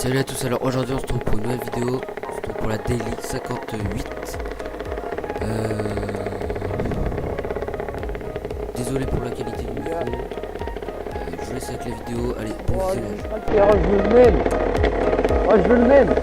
Salut à tous, alors aujourd'hui on se retrouve pour une nouvelle vidéo, on se retrouve pour la daily 58. Désolé pour la qualité du micro, je vous laisse avec la vidéo, allez, bon visionnage. Je veux le même. Moi je veux le même.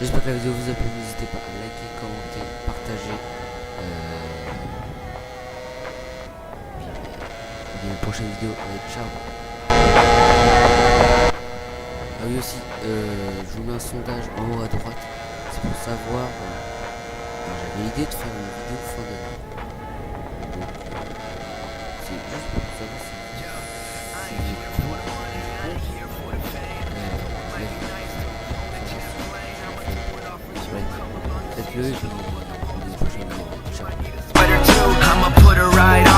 J'espère que la vidéo vous a plu, n'hésitez pas à liker, commenter, partager. Et bien, prochaine vidéo, allez, ciao. Ah oui aussi, je vous mets un sondage en haut à droite, c'est pour savoir, j'avais l'idée de faire une vidéo fin d'année. Donc, c'est juste pour savoir si faites-le et puis on se dit à la prochaine vidéo. Ciao.